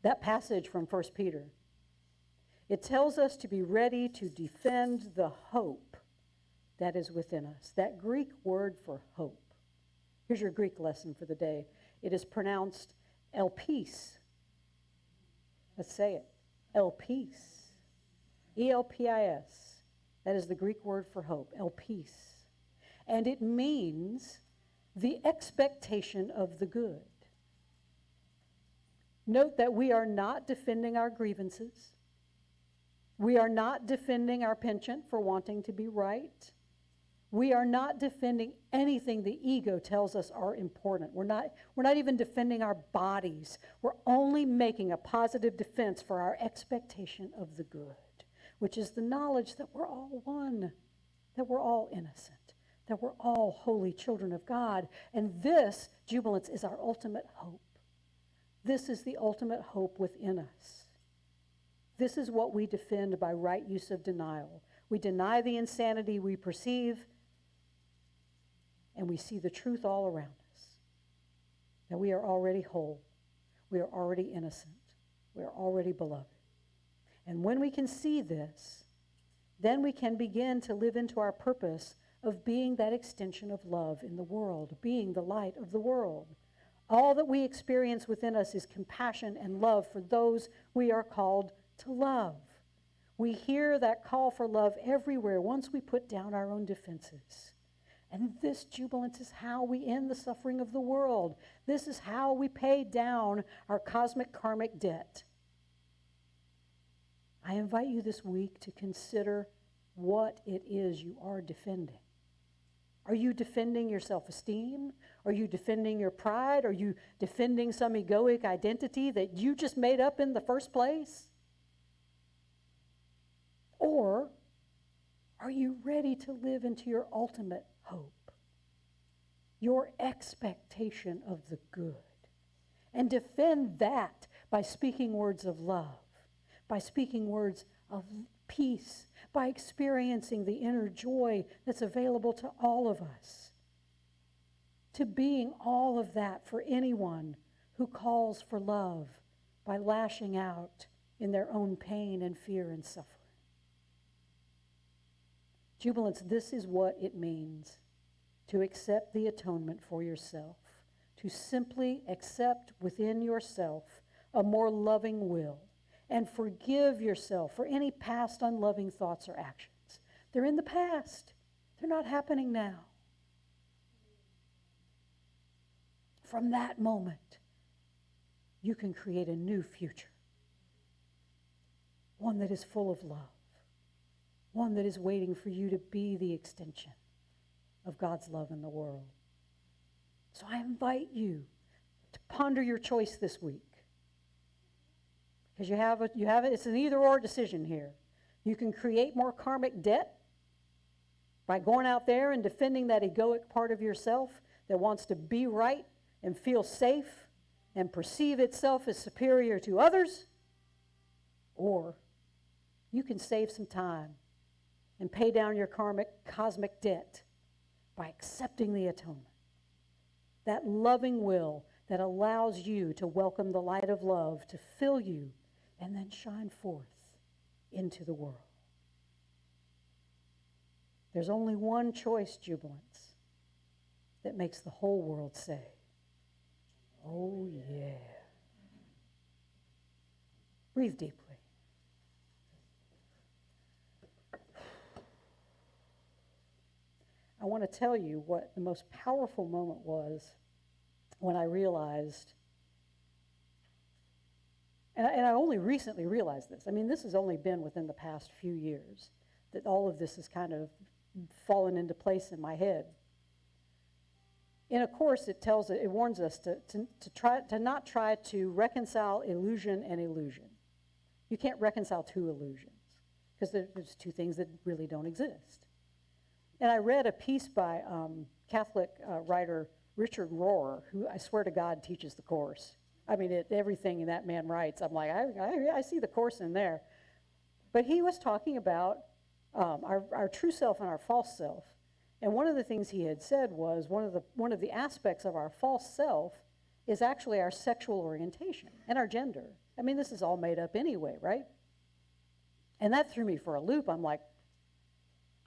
That passage from 1 Peter, it tells us to be ready to defend the hope that is within us. That Greek word for hope. Here's your Greek lesson for the day. It is pronounced elpis. Let's say it. Elpis. E-L-P-I-S. That is the Greek word for hope, elpis. And it means the expectation of the good. Note that we are not defending our grievances. We are not defending our penchant for wanting to be right. We are not defending anything the ego tells us are important. We're not even defending our bodies. We're only making a positive defense for our expectation of the good, which is the knowledge that we're all one, that we're all innocent, that we're all holy children of God. And this, jubilance, is our ultimate hope. This is the ultimate hope within us. This is what we defend by right use of denial. We deny the insanity we perceive, and we see the truth all around us, that we are already whole, we are already innocent, we are already beloved. And when we can see this, then we can begin to live into our purpose of being that extension of love in the world, being the light of the world, All that we experience within us is compassion and love for those we are called to love. We hear that call for love everywhere once we put down our own defenses. And this jubilance is how we end the suffering of the world. This is how we pay down our cosmic karmic debt. I invite you this week to consider what it is you are defending. Are you defending your self-esteem? Are you defending your pride? Are you defending some egoic identity that you just made up in the first place? Or are you ready to live into your ultimate hope, your expectation of the good, and defend that by speaking words of love, by speaking words of peace, by experiencing the inner joy that's available to all of us, to being all of that for anyone who calls for love by lashing out in their own pain and fear and suffering. Jubilance, this is what it means to accept the atonement for yourself, to simply accept within yourself a more loving will and forgive yourself for any past unloving thoughts or actions. They're in the past. They're not happening now. From that moment, you can create a new future, one that is full of love, one that is waiting for you to be the extension of God's love in the world. So I invite you to ponder your choice this week. Because you have it, it's an either-or decision here. You can create more karmic debt by going out there and defending that egoic part of yourself that wants to be right and feel safe and perceive itself as superior to others. Or you can save some time and pay down your cosmic debt by accepting the atonement. That loving will that allows you to welcome the light of love to fill you and then shine forth into the world. There's only one choice, jubilance, that makes the whole world say, oh yeah. Breathe deeply. I want to tell you what the most powerful moment was when I realized, and I only recently realized this. I mean, this has only been within the past few years that all of this has kind of fallen into place in my head. In a course, it warns us to not try to reconcile illusion and illusion. You can't reconcile two illusions because there's two things that really don't exist. And I read a piece by Catholic writer Richard Rohr, who I swear to God teaches the course. I mean, everything that man writes, I'm like, I see the course in there. But he was talking about our true self and our false self. And one of the things he had said was one of the aspects of our false self is actually our sexual orientation and our gender. I mean, this is all made up anyway, right? And that threw me for a loop. I'm like,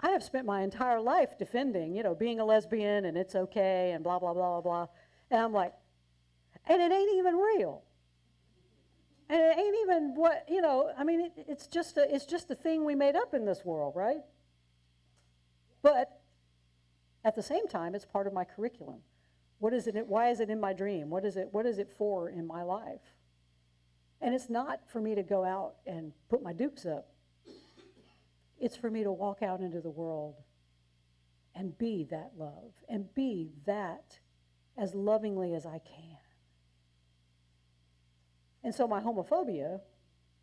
I have spent my entire life defending, being a lesbian and it's okay and blah, blah, blah, blah, blah. And I'm like, and it ain't even real. And it ain't even what, I mean, it's just a thing we made up in this world, right? But at the same time, it's part of my curriculum. What is it? Why is it in my dream? What is it for in my life? And it's not for me to go out and put my dukes up. It's for me to walk out into the world and be that love and be that as lovingly as I can. And so my homophobia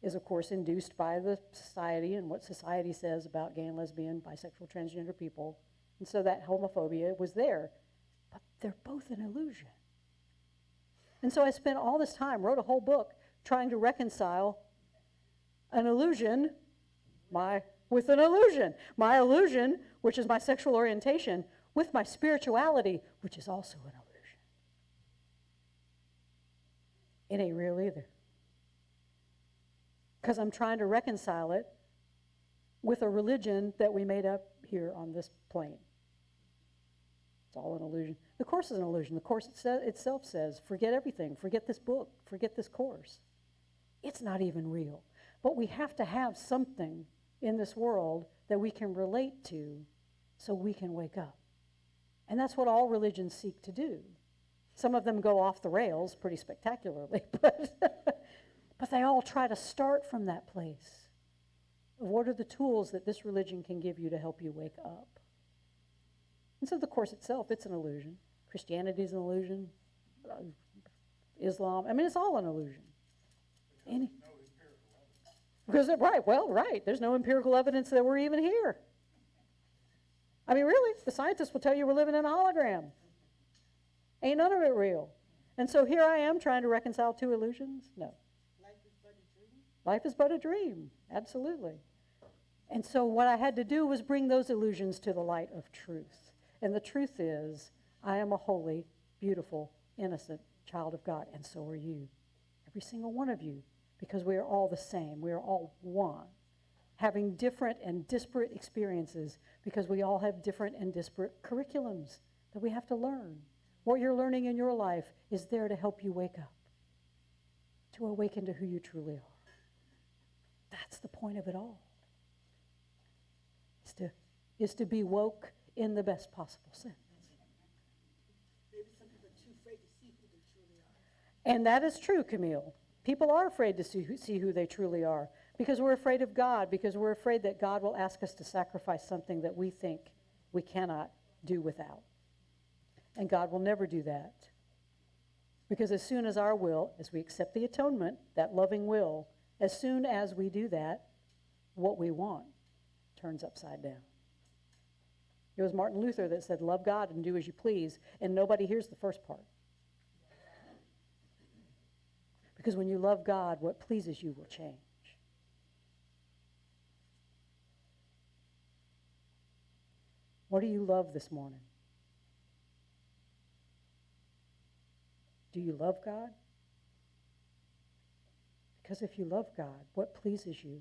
is, of course, induced by the society and what society says about gay and lesbian, bisexual, transgender people. And so that homophobia was there. But they're both an illusion. And so I spent all this time, wrote a whole book, trying to reconcile an illusion with an illusion. My illusion, which is my sexual orientation, with my spirituality, which is also an illusion. It ain't real either. Because I'm trying to reconcile it with a religion that we made up here on this plane. It's all an illusion. The Course is an illusion. The Course itself says, forget everything. Forget this book. Forget this course. It's not even real. But we have to have something in this world that we can relate to so we can wake up. And that's what all religions seek to do. Some of them go off the rails pretty spectacularly, but they all try to start from that place. What are the tools that this religion can give you to help you wake up? And so the Course itself, it's an illusion. Christianity is an illusion. Islam, I mean, it's all an illusion. Right, there's no empirical evidence that we're even here. I mean, really, the scientists will tell you we're living in a hologram. Ain't none of it real. And so here I am trying to reconcile two illusions? No. Life is but a dream. Life is but a dream, absolutely. And so what I had to do was bring those illusions to the light of truth. And the truth is, I am a holy, beautiful, innocent child of God, and so are you. Every single one of you, because we are all the same. We are all one, having different and disparate experiences because we all have different and disparate curriculums that we have to learn. What you're learning in your life is there to help you wake up, to awaken to who you truly are. That's the point of it all, is to be woke in the best possible sense. Maybe some people are too afraid to see who they truly are. And that is true, Camille. People are afraid to see who they truly are because we're afraid of God, because we're afraid that God will ask us to sacrifice something that we think we cannot do without. And God will never do that. Because as soon as our will, as we accept the atonement, that loving will, as soon as we do that, what we want turns upside down. It was Martin Luther that said, love God and do as you please, and nobody hears the first part. Because when you love God, what pleases you will change. What do you love this morning? Do you love God? Because if you love God, what pleases you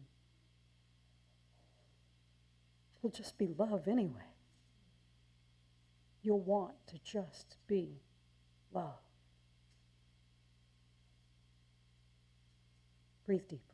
will just be love anyway. You'll want to just be love. Breathe deeply.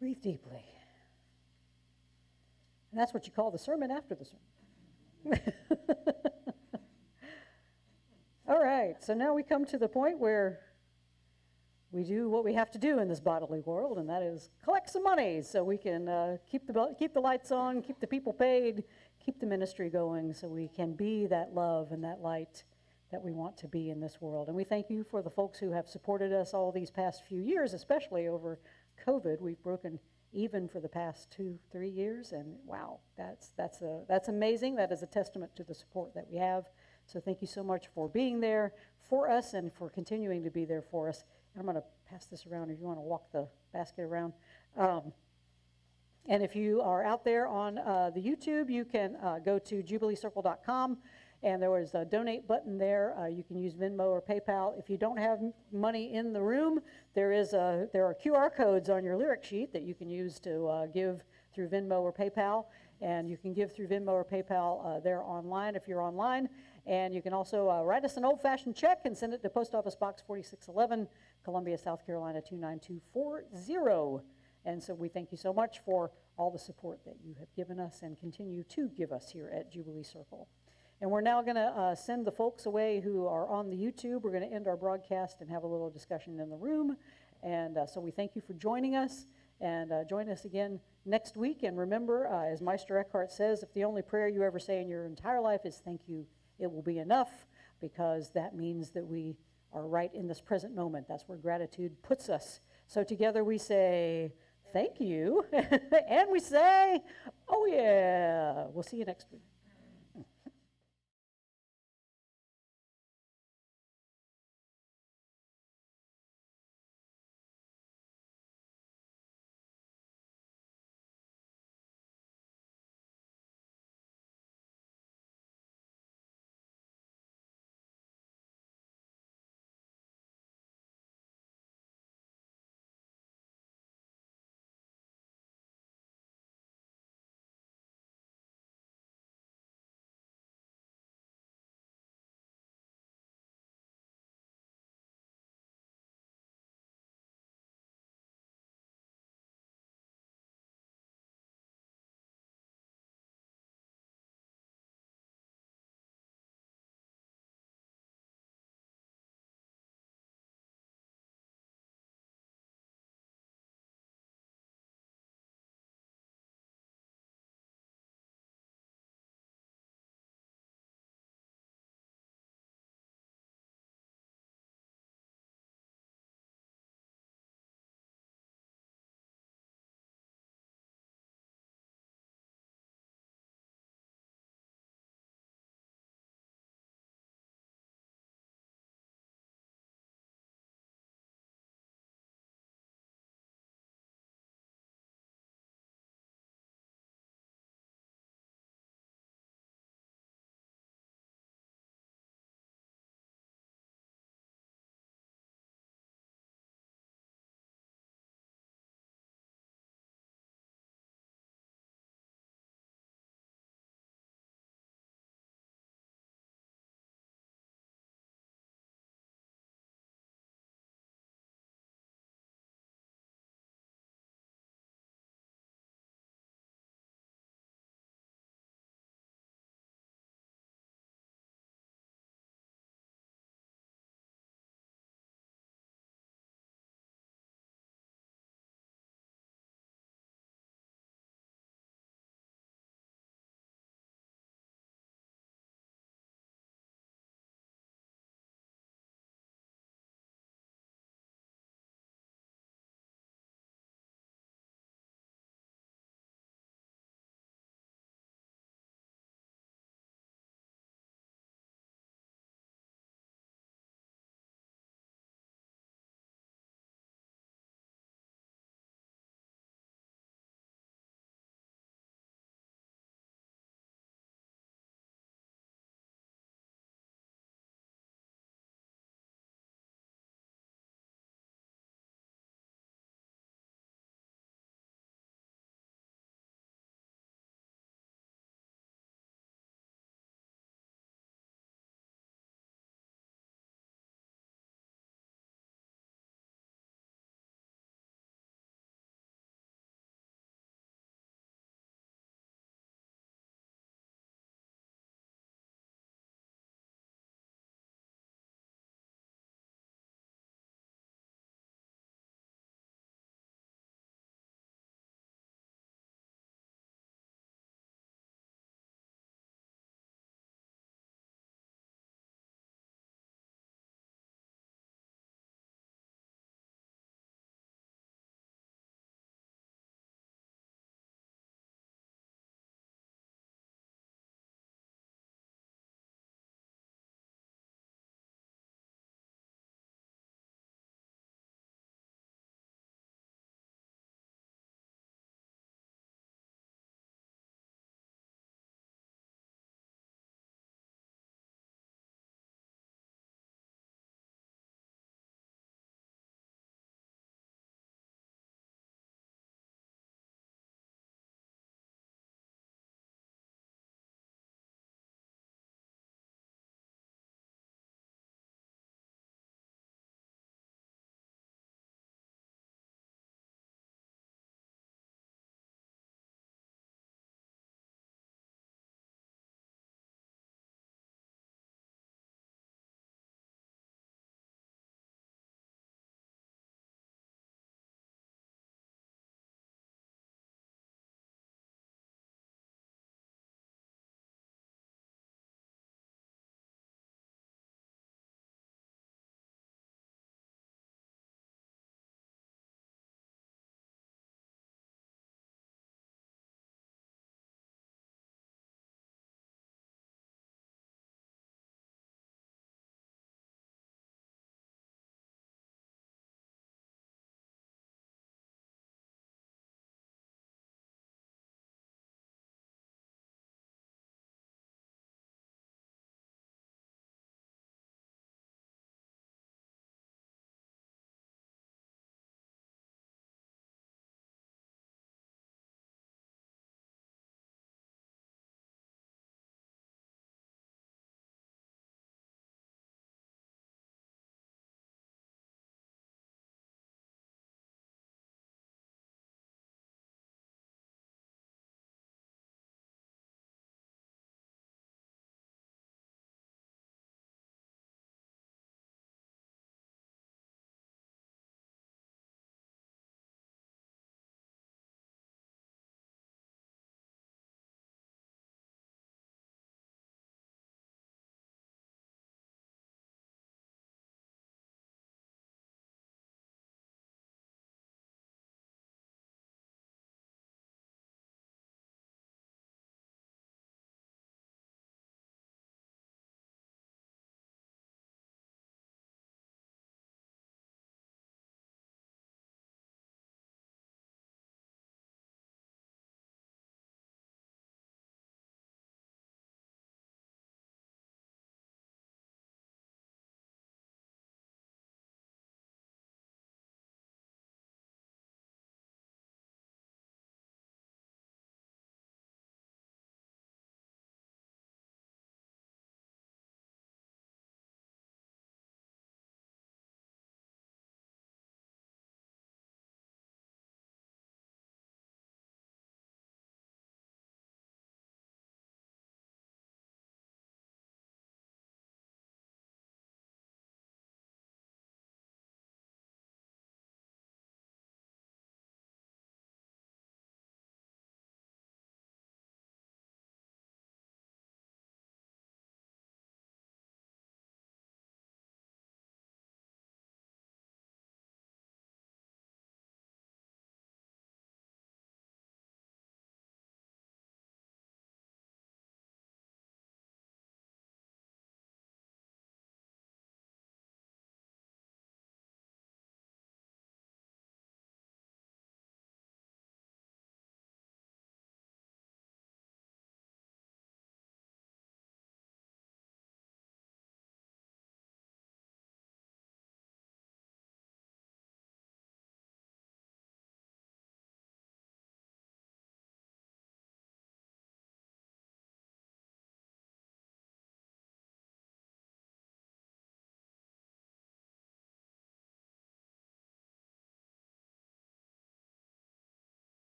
Breathe deeply. And that's what you call the sermon after the sermon. All right, so now we come to the point where we do what we have to do in this bodily world, and that is collect some money so we can keep the lights on, keep the people paid, keep the ministry going so we can be that love and that light that we want to be in this world. And we thank you for the folks who have supported us all these past few years, especially over COVID. We've broken even for the past 2-3 years, and wow, that's amazing. That is a testament to the support that we have. So thank you so much for being there for us and for continuing to be there for us. I'm going to pass this around if you want to walk the basket around. And if you are out there on the YouTube, you can go to jubileecircle.com, and there is a donate button there. You can use Venmo or PayPal. If you don't have money in the room, there are QR codes on your lyric sheet that you can use to give through Venmo or PayPal, and you can give through Venmo or PayPal there online if you're online. And you can also write us an old-fashioned check and send it to Post Office Box 4611, Columbia, South Carolina 29240. And so we thank you so much for all the support that you have given us and continue to give us here at Jubilee Circle. And we're now going to send the folks away who are on the YouTube. We're going to end our broadcast and have a little discussion in the room. And so we thank you for joining us. And join us again next week. And remember, as Meister Eckhart says, if the only prayer you ever say in your entire life is thank you, it will be enough, because that means that we are right in this present moment. That's where gratitude puts us. So together we say, thank you. And we say, oh yeah. We'll see you next week.